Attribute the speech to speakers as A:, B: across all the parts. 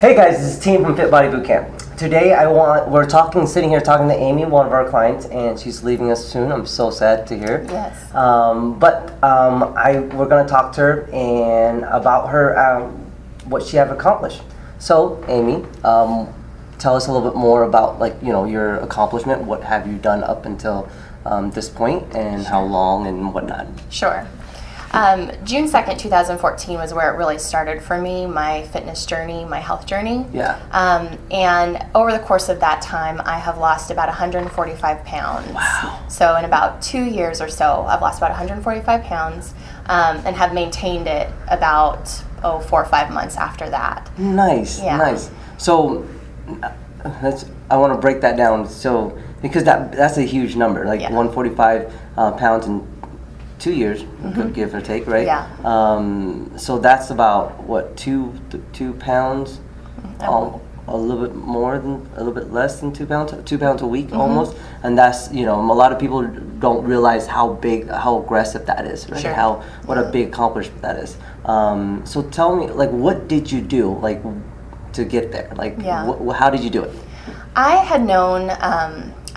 A: Hey guys, this is Team from Fit Body Bootcamp. Today sitting here talking to Amy, one of our clients, and she's leaving us soon. I'm so sad to hear.
B: Yes.
A: We're gonna talk to her and about her, what she have accomplished. So, Amy, tell us a little bit more about your accomplishment. What have you done up until this point, and how long and whatnot?
B: Sure. June 2nd, 2014 was where it really started for me, my fitness journey, my health journey.
A: Yeah.
B: And over the course of that time, I have lost about 145 pounds.
A: Wow.
B: So in about 2 years or so, I've lost about 145 pounds and have maintained it about 4 or 5 months after that.
A: Nice,
B: Yeah.
A: nice. So, I want to break that down. So, because that's a huge number, like
B: Yeah.
A: 145 pounds in 2 years, give or take, right?
B: Yeah.
A: So that's about what, two pounds, a little bit less than 2 pounds, 2 pounds a week almost, and that's a lot of people don't realize how aggressive that is, right?
B: Sure.
A: What a big accomplishment that is. So tell me, what did you do, to get there?
B: Yeah.
A: How did you do it?
B: I had known,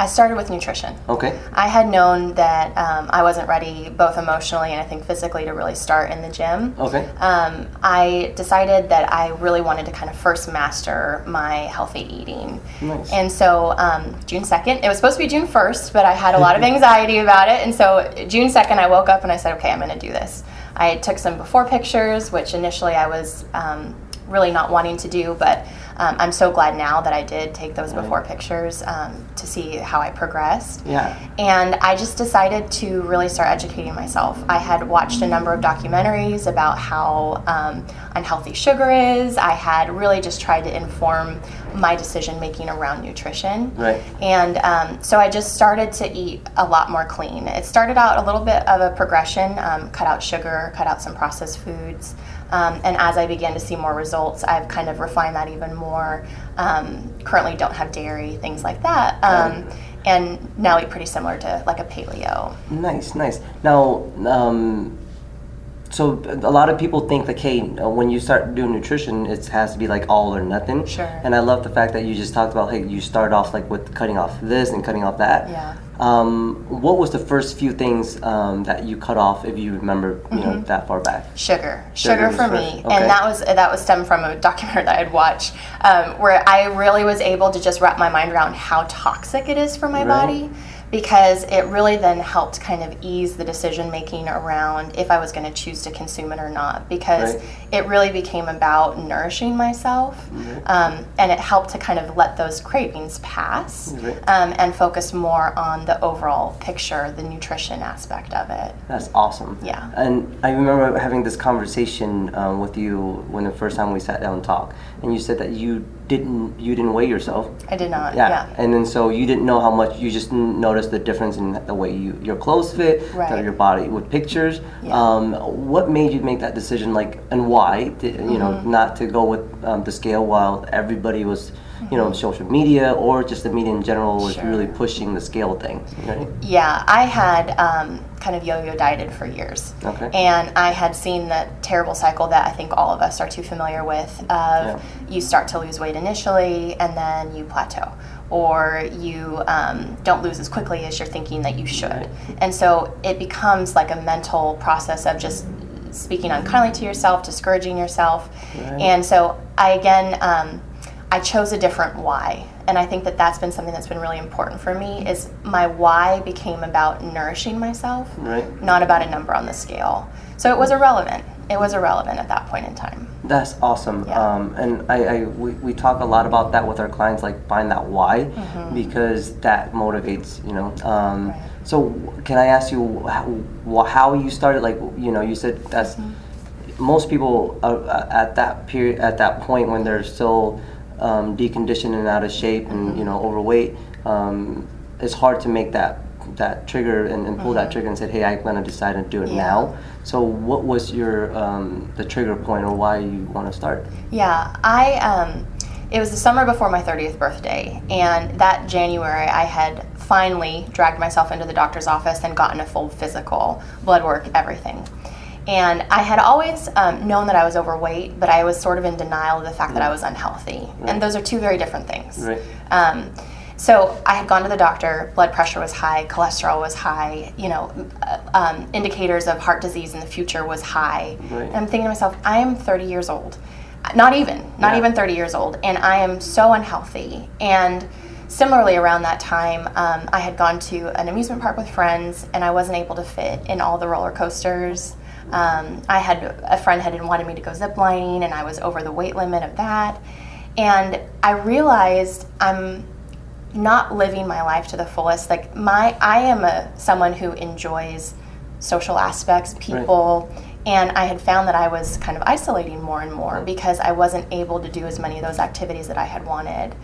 B: I started with nutrition.
A: Okay.
B: I had known that I wasn't ready, both emotionally and I think physically, to really start in the gym.
A: Okay.
B: I decided that I really wanted to kind of first master my healthy eating.
A: Nice.
B: And so June 2nd, it was supposed to be June 1st, but I had a lot of anxiety about it. And so June 2nd, I woke up and I said, okay, I'm going to do this. I took some before pictures, which initially I was really not wanting to do, but I'm so glad now that I did take those before pictures to see how I progressed.
A: Yeah.
B: And I just decided to really start educating myself. I had watched a number of documentaries about how unhealthy sugar is. I had really just tried to inform my decision making around nutrition.
A: Right.
B: And so I just started to eat a lot more clean. It started out a little bit of a progression, cut out sugar, cut out some processed foods. And as I began to see more results, I've kind of refined that even more. Currently don't have dairy, things like that. And now eat pretty similar to like a paleo.
A: Nice, nice. Now, so a lot of people think hey, when you start doing nutrition, it has to be all or nothing.
B: Sure.
A: And I love the fact that you just talked about, hey, you start off with cutting off this and cutting off that.
B: Yeah.
A: What was the first few things that you cut off, if you remember, that far back?
B: Sugar
A: Sugar
B: for
A: was
B: me.
A: first. Okay.
B: And that was stemmed from a documentary that I'd watched where I really was able to just wrap my mind around how toxic it is for my body, because it really then helped kind of ease the decision making around if I was going to choose to consume it or not, because it really became about nourishing myself, and it helped to kind of let those cravings pass and focus more on the overall picture, the nutrition aspect of it.
A: That's awesome.
B: Yeah.
A: And I remember having this conversation with you when the first time we sat down and talked, and you said that you didn't weigh yourself.
B: I did not.
A: Yeah. And then so you didn't know how much, you just noticed the difference in the way your clothes fit, your body with pictures. What made you make that decision, and why, not to go with the scale while everybody was, social media or just the media in general was really pushing the scale thing, right?
B: Yeah, I had kind of yo-yo dieted for years.
A: Okay.
B: And I had seen the terrible cycle that I think all of us are too familiar with of you start to lose weight initially and then you plateau, or you don't lose as quickly as you're thinking that you should. And so it becomes like a mental process of just speaking unkindly to yourself, discouraging yourself. And so I chose a different why. And I think that that's been something that's been really important for me, is my why became about nourishing myself, not about a number on the scale. So it was irrelevant. It was irrelevant at that point in time.
A: That's awesome.
B: Yeah.
A: And we talk a lot about that with our clients, find that why, because that motivates, So can I ask you how you started, you said that's most people at that point when they're still deconditioned and out of shape and overweight, it's hard to make that trigger and pull that trigger and say, hey, I'm going to decide to do it now. So what was your the trigger point, or why you want to start?
B: Yeah, it was the summer before my 30th birthday, and that January I had finally dragged myself into the doctor's office and gotten a full physical, blood work, everything. And I had always known that I was overweight, but I was sort of in denial of the fact that I was unhealthy.
A: Right.
B: And those are two very different things.
A: Right.
B: So I had gone to the doctor, blood pressure was high, cholesterol was high, indicators of heart disease in the future was high.
A: Right.
B: And I'm thinking to myself, I am 30 years old. Not even 30 years old. And I am so unhealthy. And similarly, around that time, I had gone to an amusement park with friends, and I wasn't able to fit in all the roller coasters. A friend had wanted me to go ziplining, and I was over the weight limit of that. And I realized I'm not living my life to the fullest. Like I am someone who enjoys social aspects, people, and I had found that I was kind of isolating more and more because I wasn't able to do as many of those activities that I had wanted.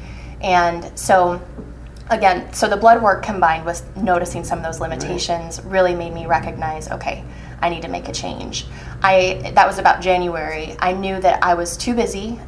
B: And so again, the blood work combined with noticing some of those limitations really made me recognize, okay, I need to make a change. That was about January. I knew that I was too busy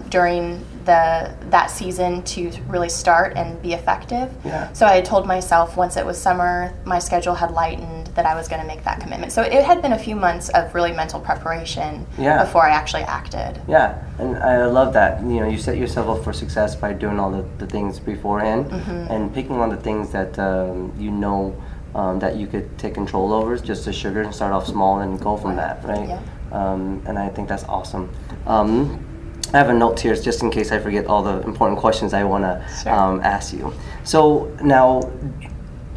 B: during that season to really start and be effective.
A: Yeah.
B: So I had told myself once it was summer, my schedule had lightened, that I was going to make that commitment. So it had been a few months of really mental preparation before I actually acted.
A: Yeah, and I love that. You set yourself up for success by doing all the things beforehand and picking on the things that that you could take control over, just the sugar, and start off small and go from that, right?
B: Yeah.
A: And I think that's awesome. I have a note here just in case I forget all the important questions I want to ask you. So now,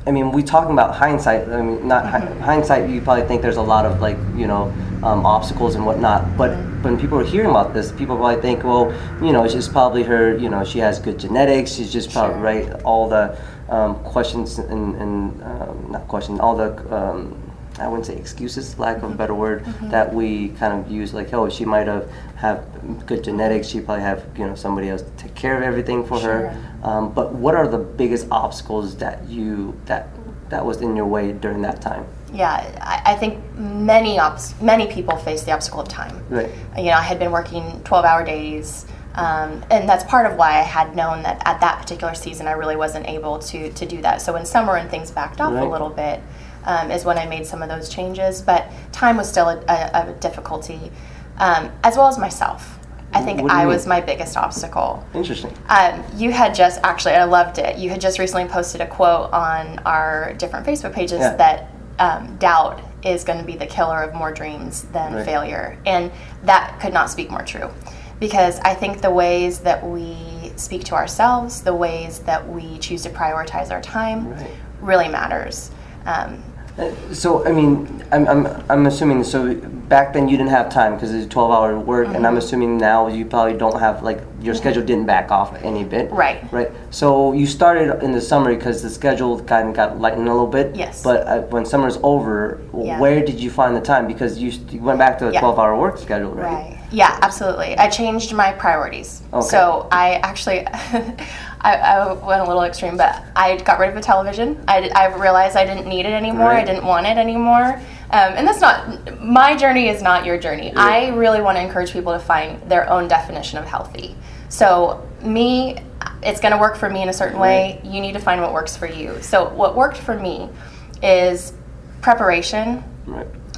A: we talking about hindsight. Hindsight. You probably think there's a lot of obstacles and whatnot. But when people are hearing about this, people probably think, well, it's just probably her. She has good genetics. She's just probably right. All the questions and not questions. All the I wouldn't say excuses, lack of a better word, that we kind of use, like, oh, she might have good genetics, she probably have somebody else to take care of everything for her. But what are the biggest obstacles that was in your way during that time?
B: Yeah, I think many people face the obstacle of time.
A: Right.
B: I had been working 12-hour days, and that's part of why I had known that at that particular season I really wasn't able to do that. So in summer, and things backed off a little bit, is when I made some of those changes. But time was still a difficulty, as well as myself. I think I was my biggest obstacle.
A: Interesting.
B: You had just, actually, I loved it. You had just recently posted a quote on our different Facebook pages that doubt is going to be the killer of more dreams than failure. And that could not speak more true. Because I think the ways that we speak to ourselves, the ways that we choose to prioritize our time really matters.
A: So I'm assuming, so back then you didn't have time because it's 12-hour work, and I'm assuming now you probably don't have, your schedule didn't back off any bit. Right. So you started in the summer because the schedule kind of got lightened a little bit.
B: Yes.
A: But when summer's over, where did you find the time? Because you went back to a 12-hour work schedule, right?
B: Yeah, absolutely. I changed my priorities. Okay. So I actually, I went a little extreme, but I got rid of the television. I realized I didn't need it anymore. I didn't want it anymore. And that's not, my journey is not your journey. I really want to encourage people to find their own definition of healthy. So it's going to work for me in a certain way. You need to find what works for you. So what worked for me is preparation.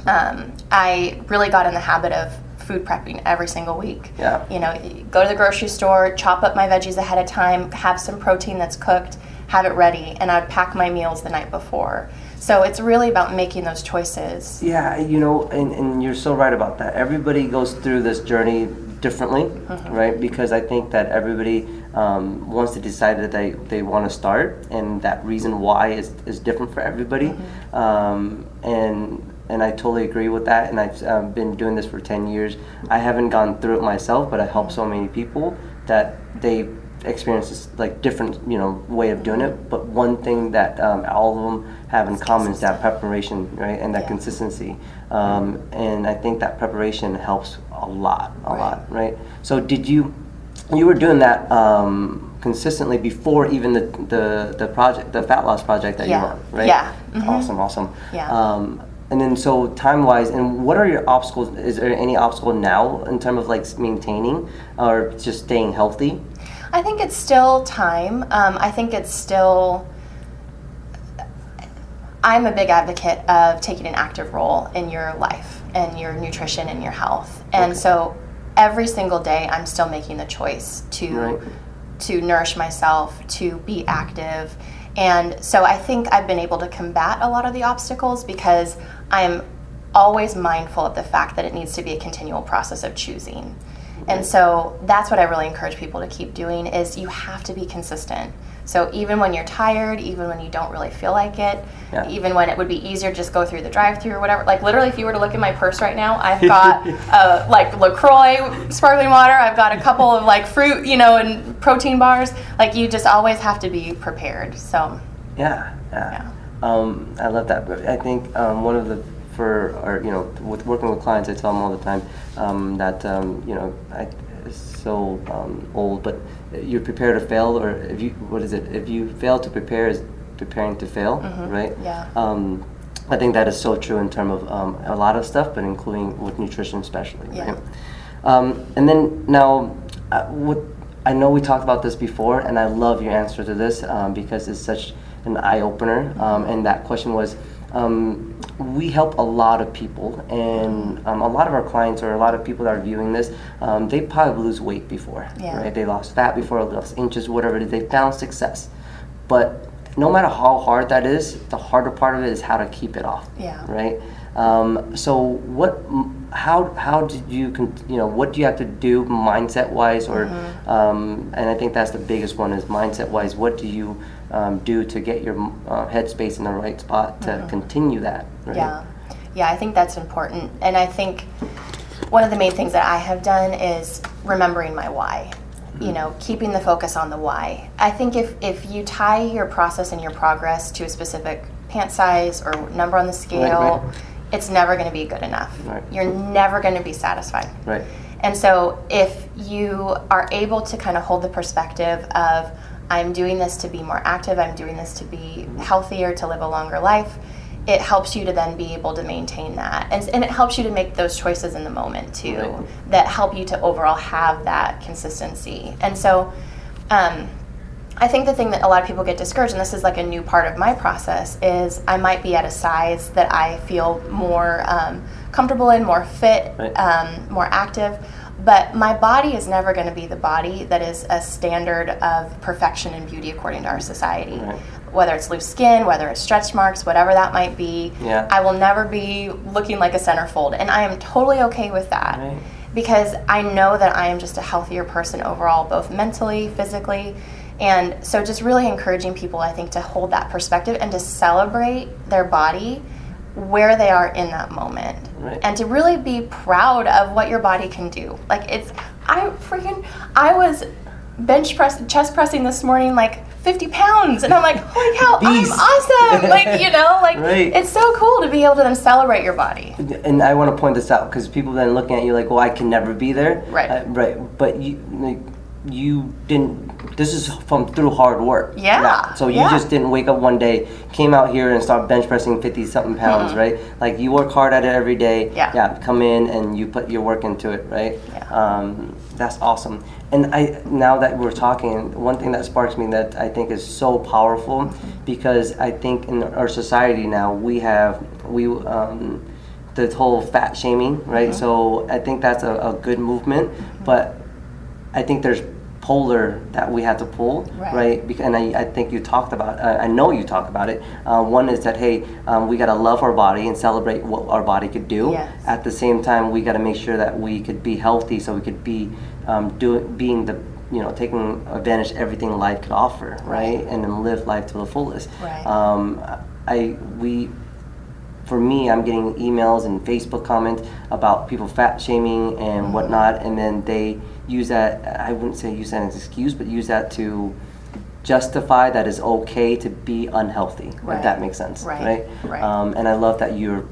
B: I really got in the habit of food prepping every single week. Go to the grocery store, chop up my veggies ahead of time, have some protein that's cooked, have it ready, and I'd pack my meals the night before. So it's really about making those choices. Yeah,
A: and you're so right about that. Everybody goes through this journey differently, right? Because I think that everybody once they decide that they want to start, and that reason why is different for everybody. And I totally agree with that, and I've been doing this for 10 years. I haven't gone through it myself, but I help so many people that they experience this different way of doing it. But one thing that all of them have in common is that preparation, right, and that consistency. And I think that preparation helps a lot, right? So you were doing that consistently before even the project, the fat loss project that you were on, right?
B: Yeah.
A: Awesome.
B: Yeah.
A: And then, so time-wise, and what are your obstacles? Is there any obstacle now in terms of maintaining or just staying healthy?
B: I think it's still time. I think it's still, I'm a big advocate of taking an active role in your life. and your nutrition and your health. And
A: Okay.
B: so every single day I'm still making the choice
A: Right.
B: to nourish myself, to be active. And so I think I've been able to combat a lot of the obstacles because I'm always mindful of the fact that it needs to be a continual process of choosing. And so that's what I really encourage people to keep doing is you have to be consistent. So even when you're tired, even when you don't really feel like it,
A: Yeah.
B: even when it would be easier to just go through the drive-thru or whatever, like literally if you were to look in my purse right now, I've got like LaCroix sparkling water, I've got a couple of like fruit, and protein bars. Like you just always have to be prepared. So
A: Yeah. I love that. But I think one of the with working with clients, I tell them all the time that it's so old, but you're prepared to fail, or if you fail to prepare, is preparing to fail, right?
B: Yeah.
A: I think that is so true in terms of a lot of stuff, but including with nutrition especially.
B: Yeah.
A: Right? And then now, I know we talked about this before, and I love your answer to this because it's such an eye opener. And that question was, we help a lot of people, and a lot of our clients or a lot of people that are viewing this, they probably lose weight before,
B: Yeah.
A: right? They lost fat before, lost inches, whatever it is. They found success, but no matter how hard that is, the harder part of it is how to keep it off.
B: Yeah.
A: Right. So how did you what do you have to do mindset wise, or and I think that's the biggest one is mindset wise. What do you do to get your headspace in the right spot to continue that? Right?
B: Yeah, I think that's important. And I think one of the main things that I have done is remembering my why. Keeping the focus on the why. I think if you tie your process and your progress to a specific pant size or number on the scale,
A: Right.
B: it's never going to be good enough.
A: Right.
B: You're never going to be satisfied.
A: Right.
B: And so if you are able to kind of hold the perspective of, I'm doing this to be more active, I'm doing this to be healthier, to live a longer life, it helps you to then be able to maintain that. And it helps you to make those choices in the moment too,
A: Right.
B: that help you to overall have that consistency. And so I think the thing that a lot of people get discouraged, and this is like a new part of my process, is I might be at a size that I feel more comfortable in, more fit,
A: Right.
B: more active. But my body is never going to be the body that is a standard of perfection and beauty according to our society.
A: Right.
B: Whether it's loose skin, whether it's stretch marks, whatever that might be,
A: Yeah.
B: I will never be looking like a centerfold. And I am totally okay with that.
A: Right.
B: Because I know that I am just a healthier person overall, both mentally, physically. And so just really encouraging people, I think, to hold that perspective and to celebrate their body where they are in that moment.
A: Right.
B: And to really be proud of what your body can do. Like I was chest pressing this morning like 50 pounds, and I'm like, holy cow,
A: Beast.
B: I'm awesome.
A: Right.
B: It's so cool to be able to then celebrate your body.
A: And I want to point this out because people then looking at you like, well, I can never be there.
B: Right.
A: Right. But you didn't. This is through hard work.
B: Yeah.
A: So you
B: Yeah.
A: just didn't wake up one day, came out here and start bench pressing 50 something pounds, right? Like you work hard at it every day.
B: Yeah.
A: Come in and you put your work into it, right?
B: Yeah.
A: That's awesome. And now that we're talking, one thing that sparks me that I think is so powerful, because I think in our society now the whole fat shaming, right? So I think that's a good movement, but I think there's polar that we have to pull, right? And I think you talked about, I know you talked about it. One is that, hey, we got to love our body and celebrate what our body could do.
B: Yes.
A: At the same time, we got to make sure that we could be healthy, so we could be taking advantage of everything life could offer, right? And then live life to the fullest.
B: Right.
A: For me, I'm getting emails and Facebook comments about people fat shaming and whatnot, and then they use that, I wouldn't say use that as an excuse, but use that to justify that it's okay to be unhealthy, if that makes sense, right? And I love that you're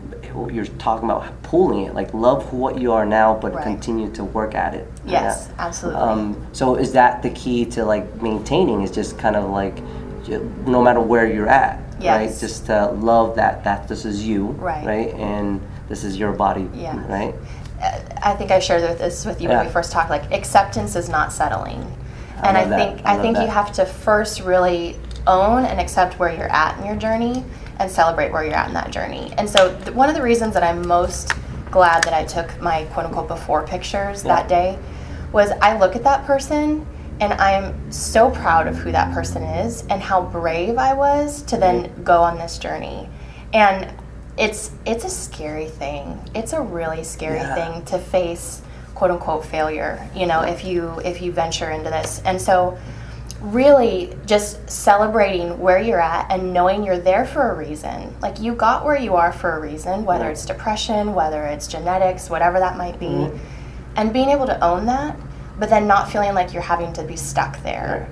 A: talking about pulling it, like love what you are now, but continue to work at it.
B: Yes, absolutely.
A: So is that the key to like maintaining, is just kind of like, no matter where you're at, right? Just to love that this is you, right? And this is your body, right?
B: I think I shared this with you when we first talked. Like, acceptance is not settling, and I think you have to first really own and accept where you're at in your journey, and celebrate where you're at in that journey. And so one of the reasons that I'm most glad that I took my quote unquote before pictures that day was I look at that person and I'm so proud of who that person is and how brave I was to then go on this journey. And it's a scary thing. It's a really scary thing to face quote unquote failure, you know, if you venture into this. And so really just celebrating where you're at and knowing you're there for a reason. Like you got where you are for a reason, whether it's depression, whether it's genetics, whatever that might be. And being able to own that, but then not feeling like you're having to be stuck there.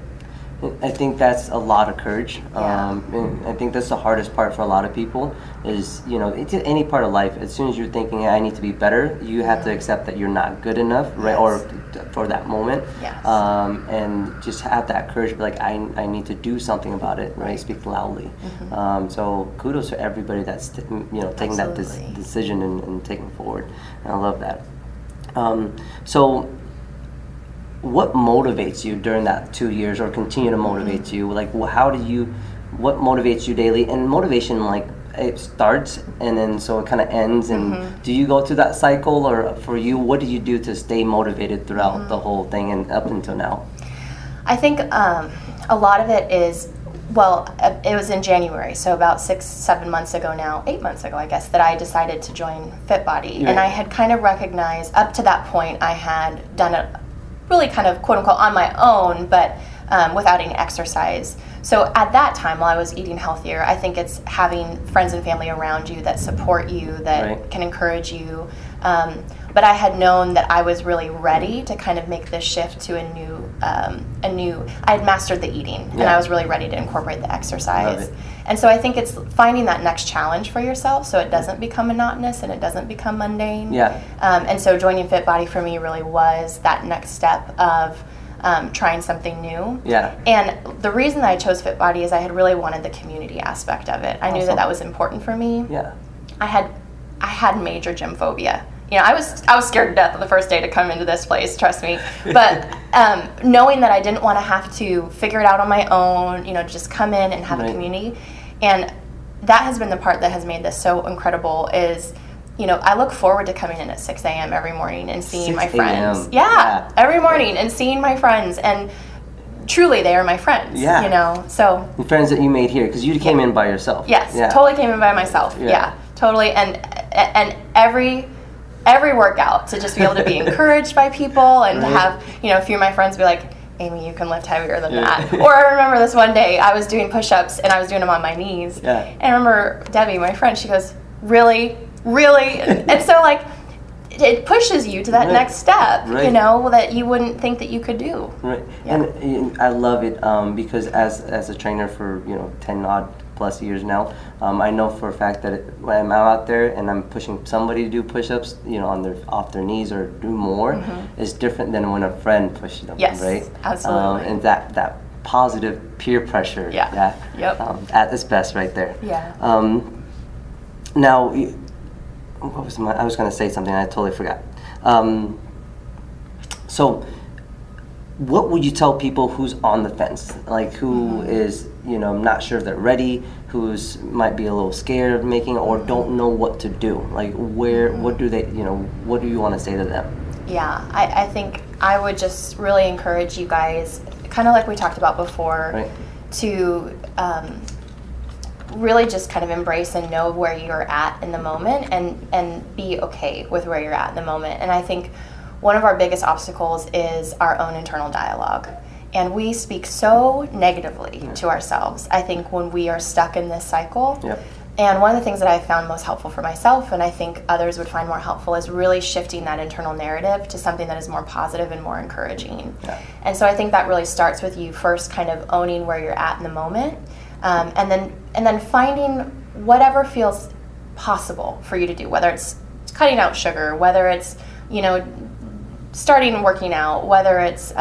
A: I think that's a lot of courage. And I think that's the hardest part for a lot of people is, you know, it's any part of life. As soon as you're thinking, hey, I need to be better, you have to accept that you're not good enough, right? Or for that moment. And just have that courage, be like, I need to do something about it, right? Speak loudly. So kudos to everybody that's, taking that decision and taking forward. And I love that. So what motivates you during that 2 years or continue to motivate you? Like, what motivates you daily? And motivation, like, it starts and then so it kind of ends. And do you go through that cycle, or for you, what do you do to stay motivated throughout the whole thing and up until now?
B: I think a lot of it is, it was in January, so about 6-7 months ago now, 8 months ago, I guess, that I decided to join FitBody. And I had kind of recognized, up to that point, I had done it really kind of quote unquote on my own, but without any exercise. So at that time, while I was eating healthier, I think it's having friends and family around you that support you, that can encourage you. But I had known that I was really ready to kind of make this shift to a new, I had mastered the eating, and I was really ready to incorporate the exercise. And so I think it's finding that next challenge for yourself so it doesn't become monotonous and it doesn't become mundane. And so joining FitBody for me really was that next step of trying something new. And the reason that I chose FitBody is I had really wanted the community aspect of it. I knew that was important for me. I had major gym phobia. You know, I was scared to death on the first day to come into this place, trust me. But knowing that I didn't want to have to figure it out on my own, you know, just come in and have a community. And that has been the part that has made this so incredible is, you know, I look forward to coming in at 6 a.m. every morning and seeing my friends. Every morning and seeing my friends. And truly, they are my friends, you know. So
A: the friends that you made here, because you came in by yourself.
B: Totally came in by myself. Totally. And every workout to just be able to be encouraged by people and to have, you know, a few of my friends be like, Amy, you can lift heavier than that. Or I remember this one day I was doing push-ups and I was doing them on my knees. And I remember Debbie, my friend, she goes, really? And so like it pushes you to that next step, you know, that you wouldn't think that you could do.
A: And I love it because as a trainer for, you know, 10 odd plus years now, I know for a fact that when I'm out there and I'm pushing somebody to do push-ups, you know, off their knees or do more, is different than when a friend pushes them, right?
B: Absolutely.
A: And that positive peer pressure, at its best, right there. Now, I was going to say something, I totally forgot. So, what would you tell people who's on the fence, like who is, you know, not sure if they're ready, who's might be a little scared of making or don't know what to do? Like what do they, you know, what do you want to say to them?
B: I think I would just really encourage you guys, kind of like we talked about before, to really just kind of embrace and know where you're at in the moment and be okay with where you're at in the moment. And I think one of our biggest obstacles is our own internal dialogue. And we speak so negatively to ourselves, I think, when we are stuck in this cycle. And one of the things that I found most helpful for myself, and I think others would find more helpful, is really shifting that internal narrative to something that is more positive and more encouraging. And so I think that really starts with you first kind of owning where you're at in the moment, and then finding whatever feels possible for you to do, whether it's cutting out sugar, whether it's, you know, starting working out, whether it's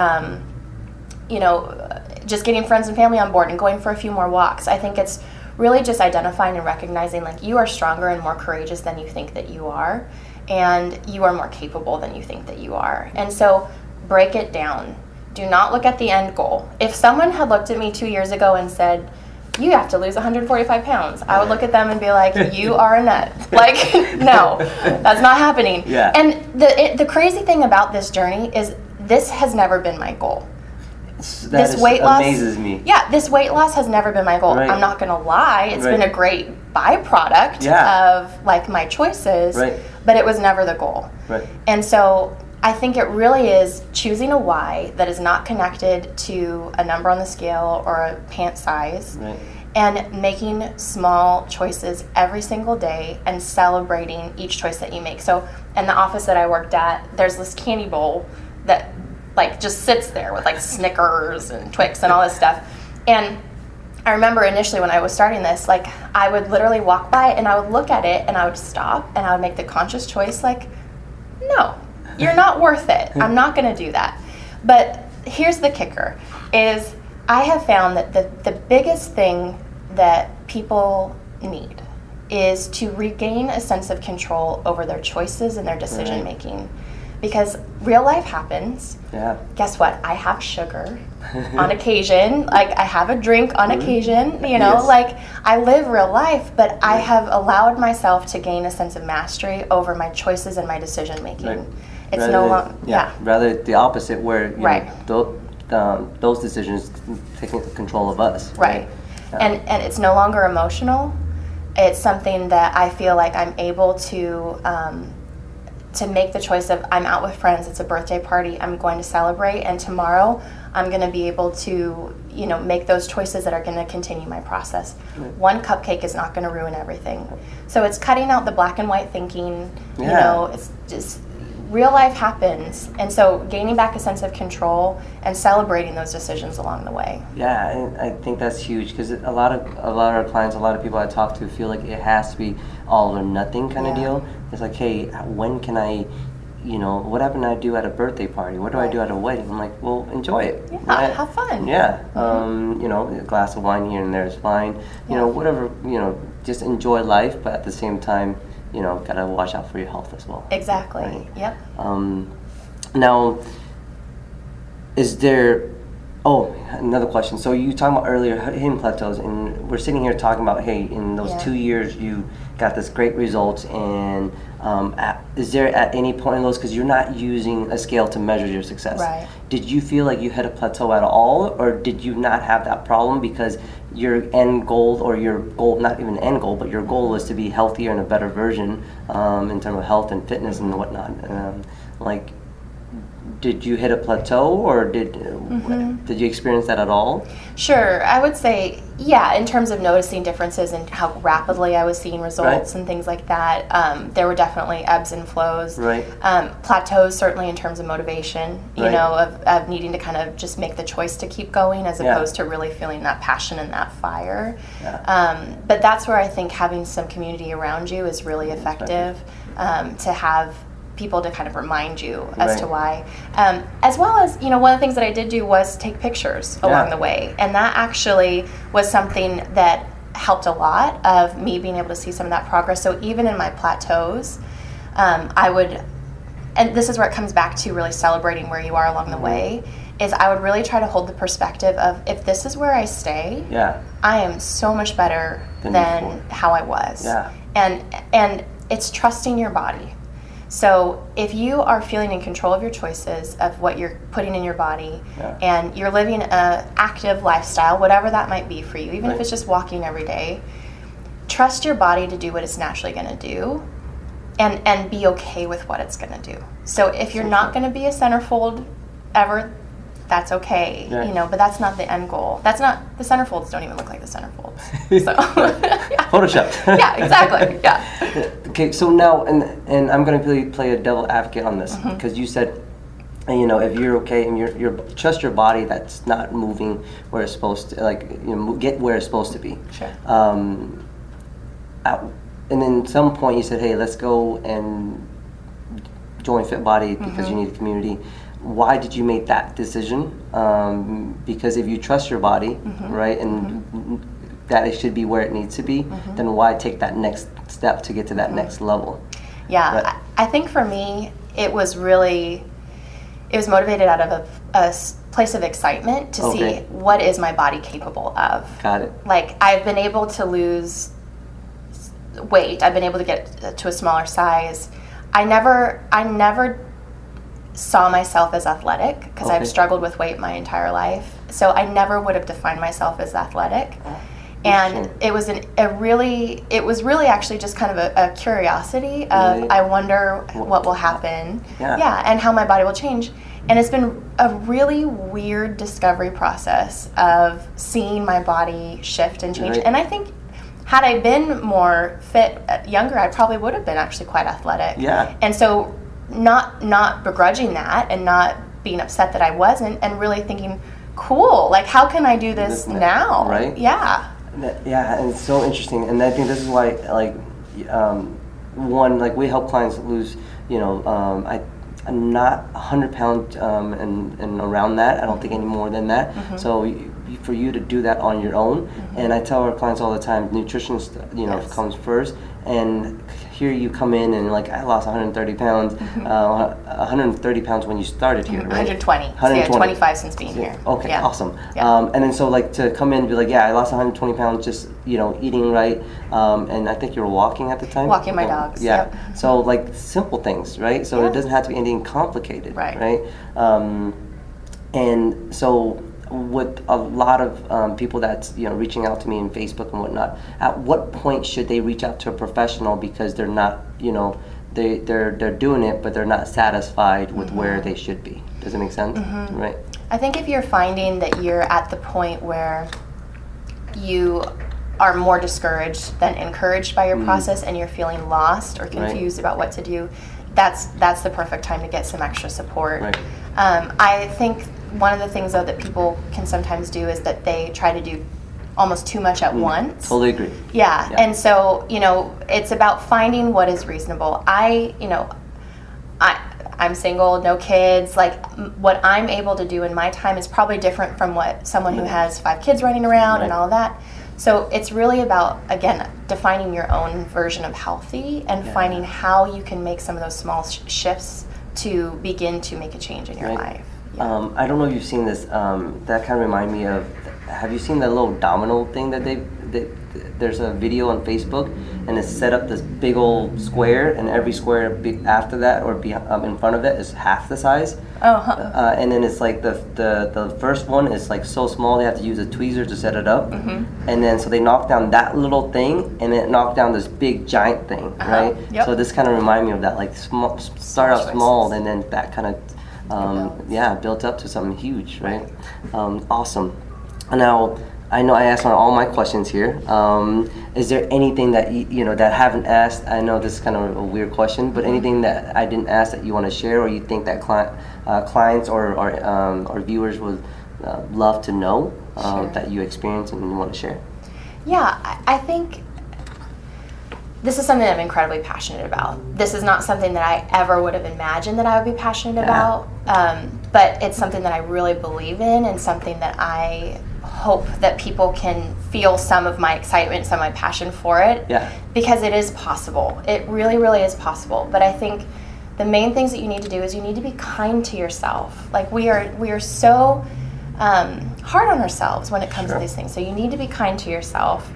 B: you know, just getting friends and family on board and going for a few more walks. I think it's really just identifying and recognizing like you are stronger and more courageous than you think that you are, and you are more capable than you think that you are. And so break it down. Do not look at the end goal. If someone had looked at me 2 years ago and said, you have to lose 145 pounds. I would look at them and be like, you are a nut. Like, no, that's not happening.
A: Yeah.
B: And the crazy thing about this journey is this has never been my goal.
A: That
B: weight loss
A: amazes me.
B: Yeah, this weight loss has never been my goal.
A: Right.
B: I'm not gonna lie, it's
A: Right.
B: been a great byproduct of like my choices,
A: Right.
B: but it was never the goal.
A: Right.
B: And so I think it really is choosing a why that is not connected to a number on the scale or a pant size,
A: Right.
B: and making small choices every single day and celebrating each choice that you make. So in the office that I worked at, there's this candy bowl that like just sits there with like Snickers and Twix and all this stuff. And I remember initially when I was starting this, like I would literally walk by and I would look at it and I would stop and I would make the conscious choice like, no, you're not worth it. I'm not gonna do that. But here's the kicker, is I have found that the biggest thing that people need is to regain a sense of control over their choices and their decision making. Because real life happens.
A: Yeah.
B: Guess what? I have sugar on occasion. Like I have a drink on occasion, you know,
A: Yes.
B: like I live real life, but I have allowed myself to gain a sense of mastery over my choices and my decision making.
A: Right.
B: It's
A: Rather
B: no
A: than-
B: longer,
A: Rather the opposite, where you
B: Right.
A: know, those decisions taking control of us.
B: Right.
A: Yeah.
B: And it's no longer emotional. It's something that I feel like I'm able to make the choice of I'm out with friends, it's a birthday party, I'm going to celebrate, and tomorrow I'm going to be able to, you know, make those choices that are going to continue my process.
A: Right.
B: One cupcake is not going to ruin everything. So it's cutting out the black and white thinking, you
A: Yeah.
B: know, it's just real life happens. And so gaining back a sense of control and celebrating those decisions along the way.
A: Yeah, and I think that's huge because a lot of our clients, a lot of people I talk to feel like it has to be all or nothing kind of
B: Yeah.
A: deal. It's like, hey, when can I, you know, what happen I do at a birthday party? What do I do at a wedding? I'm like, well, enjoy it.
B: Yeah, have fun.
A: Yeah, you know, a glass of wine here and there is fine. You know, whatever, you know, just enjoy life, but at the same time, you know, gotta watch out for your health as well.
B: Exactly.
A: Right.
B: Yep.
A: Now, is there? Oh, another question. So you talking about earlier hitting plateaus, and we're sitting here talking about, hey, in those 2 years you got this great results, and is there at any point in those, because you're not using a scale to measure your success,
B: Right.
A: did you feel like you hit a plateau at all, or did you not have that problem because your end goal, or your goal, not even end goal, but your goal was to be healthier and a better version in terms of health and fitness and whatnot? Like, did you hit a plateau, or did you experience that at all?
B: Sure. I would say, yeah, in terms of noticing differences in how rapidly I was seeing results and things like that, there were definitely ebbs and flows.
A: Right.
B: Plateaus, certainly in terms of motivation, you
A: Right.
B: know, of needing to kind of just make the choice to keep going as
A: Yeah.
B: opposed to really feeling that passion and that fire.
A: Yeah.
B: But that's where I think having some community around you is really effective, to have people to kind of remind you as
A: Right.
B: to why. As well as, you know, one of the things that I did do was take pictures along the way. And that actually was something that helped a lot of me being able to see some of that progress. So even in my plateaus, I would, and this is where it comes back to really celebrating where you are along the way, is I would really try to hold the perspective of, if this is where I stay,
A: Yeah.
B: I am so much better
A: Than
B: than
A: before.
B: how I was.
A: Yeah.
B: And it's trusting your body. So if you are feeling in control of your choices, of what you're putting in your body, and you're living an active lifestyle, whatever that might be for you, even if it's just walking every day, trust your body to do what it's naturally going to do, and be okay with what it's going to do. So if you're not going to be a centerfold ever, that's okay,
A: Yeah.
B: you know, but that's not the end goal. That's not, the centerfolds don't even look like the centerfolds. So, yeah.
A: Photoshopped.
B: Yeah, exactly, yeah.
A: Okay, so now, and I'm going to play a devil advocate on this, because you said, you know, if you're okay and you're trust your body that's not moving where it's supposed to, like, you know, get where it's supposed to be.
B: Sure.
A: And then some point you said, hey, let's go and join Fit Body because you need a community. Why did you make that decision? Because if you trust your body, right, and that it should be where it needs to be, then why take that next step to get to that next level?
B: Yeah,
A: Right.
B: I think for me, it was motivated out of a place of excitement to see
A: Okay.
B: what is my body capable of.
A: Got it.
B: Like, I've been able to lose weight. I've been able to get to a smaller size. I never saw myself as athletic because
A: Okay.
B: I've struggled with weight my entire life. So I never would have defined myself as athletic. And
A: Interesting.
B: it was really actually just kind of a curiosity of,
A: Really?
B: I wonder what will happen.
A: Yeah.
B: And how my body will change. And it's been a really weird discovery process of seeing my body shift and change.
A: Right.
B: And I think had I been more fit younger, I probably would have been actually quite athletic.
A: Yeah.
B: And so not begrudging that and not being upset that I wasn't, and really thinking, cool, like, how can I do this now?
A: Right?
B: Yeah.
A: Yeah, and it's so interesting, and I think this is why, like, one, like, we help clients lose, I'm not 100 pounds and around that. I don't think any more than that.
B: Mm-hmm.
A: So for you to do that on your own, and I tell our clients all the time, nutrition,
B: Yes.
A: comes first. And here you come in and, like, I lost 130 pounds, 130 pounds when you started here, right?
B: 120. So yeah, 25 since being here.
A: Okay,
B: Yeah.
A: awesome.
B: Yeah.
A: And then so, like, to come in and be like, yeah, I lost 120 pounds just, eating right. And I think you were walking at the time?
B: Walking my dogs,
A: Yeah.
B: yep.
A: So, like, simple things, right? So
B: Yeah.
A: it doesn't have to be anything complicated,
B: Right.
A: And so with a lot of people that's reaching out to me in Facebook and whatnot, at what point should they reach out to a professional because they're not they're doing it but they're not satisfied with where they should be? Does it make sense? Right.
B: I think if you're finding that you're at the point where you are more discouraged than encouraged by your process, and you're feeling lost or confused about what to do, that's the perfect time to get some extra support.
A: Right.
B: I think one of the things, though, that people can sometimes do is that they try to do almost too much at once.
A: Totally agree.
B: Yeah. And so, it's about finding what is reasonable. I'm single, no kids. Like, what I'm able to do in my time is probably different from what someone who has 5 kids running around and all that. So it's really about, again, defining your own version of healthy and finding how you can make some of those small shifts to begin to make a change in your
A: Right.
B: life. Yeah.
A: I don't know if you've seen this. That kind of remind me of. Have you seen the little domino thing that there's a video on Facebook, and it's set up this big old square, and every square after that or in front of it is half the size. And then it's like the first one is like so small they have to use a tweezer to set it up, and then so they knock down that little thing, and then knock down this big giant thing, right?
B: Yep.
A: So this kind of remind me of that, like start out small, and then that kind of built up to something huge, right? Awesome. Now, I know I asked on all my questions here. Is there anything that that I haven't asked? I know this is kind of a weird question, but anything that I didn't ask that you want to share, or you think that clients or viewers would love to know that you experience and you want to share?
B: Yeah, I think this is something I'm incredibly passionate about. This is not something that I ever would have imagined that I would be passionate about, but it's something that I really believe in, and something that I hope that people can feel some of my excitement, some of my passion for it, because it is possible. It really, really is possible. But I think the main things that you need to do is you need to be kind to yourself. Like, we are so hard on ourselves when it comes to these things. So you need to be kind to yourself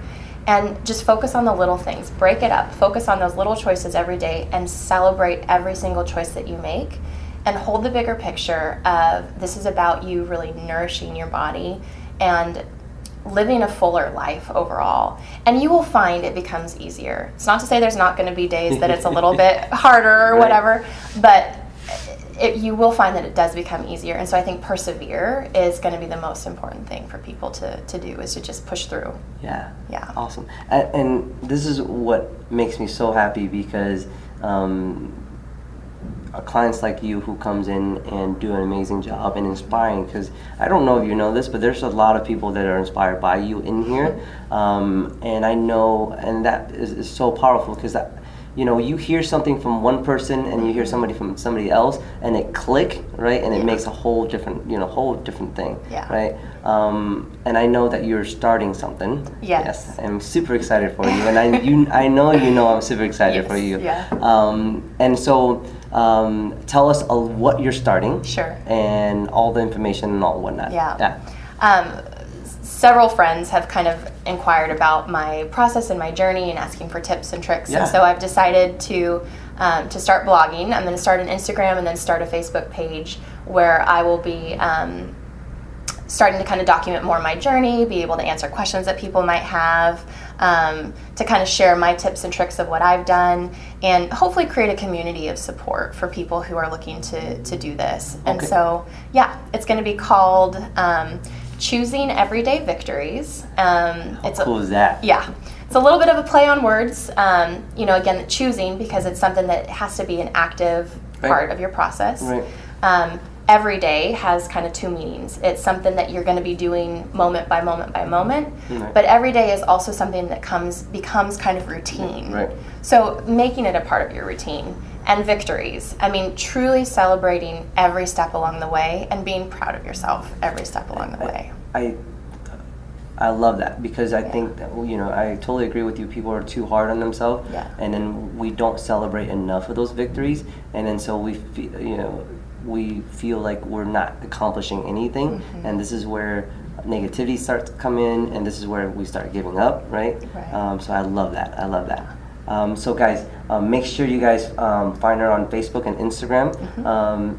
B: and just focus on the little things. Break it up. Focus on those little choices every day and celebrate every single choice that you make, and hold the bigger picture of this is about you really nourishing your body and living a fuller life overall. And you will find it becomes easier. It's not to say there's not going to be days that it's a little bit harder or whatever, but you will find that it does become easier. And so I think persevere is going to be the most important thing for people to do, is to just push through.
A: Yeah.
B: Awesome.
A: And this is what makes me so happy, because clients like you who comes in and do an amazing job and inspiring, because I don't know if you know this, but there's a lot of people that are inspired by you in here, and I know, and that is so powerful, because you hear something from one person and you hear somebody from somebody else, and it click, right, and it makes a whole different thing, right? And I know that you're starting something. Yes, I'm super excited for you, and I know I'm super excited for you. And so tell us what you're starting.
B: Sure.
A: And all the information and all whatnot.
B: Yeah. Several friends have kind of inquired about my process and my journey and asking for tips and tricks.
A: Yeah.
B: And so I've decided to start blogging. I'm going to start an Instagram and then start a Facebook page where I will be starting to kind of document more my journey, be able to answer questions that people might have, to kind of share my tips and tricks of what I've done, and hopefully create a community of support for people who are looking to do this.
A: Okay.
B: And so, yeah, it's going to be called Choosing Everyday Victories.
A: How cool is that?
B: Yeah. It's a little bit of a play on words. Again, choosing, because it's something that has to be an active part of your process.
A: Right.
B: Every day has kind of two meanings. It's something that you're going to be doing moment by moment by moment,
A: Right.
B: but every day is also something that becomes kind of routine.
A: Right.
B: So making it a part of your routine. And victories. I mean, truly celebrating every step along the way and being proud of yourself every step along the way.
A: I love that, because I think that, I totally agree with you. People are too hard on themselves,
B: Yeah.
A: and then we don't celebrate enough of those victories, and then so we feel like we're not accomplishing anything, and this is where negativity starts to come in, and this is where we start giving up, right? So I love that. So guys, make sure you guys find her on Facebook and Instagram,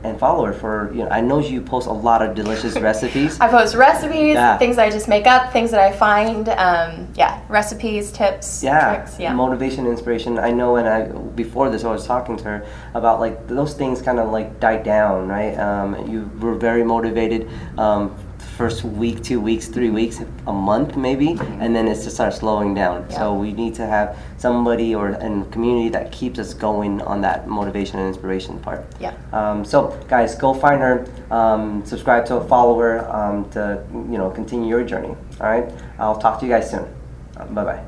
A: and follow her for, I know you post a lot of delicious recipes.
B: I post recipes,
A: Yeah.
B: things I just make up, things that I find, recipes, tips, tricks. Yeah.
A: Motivation, inspiration. I know, and before this I was talking to her about like those things kind of like died down, right? You were very motivated. First week, 2 weeks, 3 weeks, a month maybe, and then it just starts slowing down.
B: Yeah.
A: So we need to have somebody or a community that keeps us going on that motivation and inspiration part.
B: Yeah.
A: So guys, go find her, subscribe to her, follow her, to continue your journey. All right. I'll talk to you guys soon. Bye bye.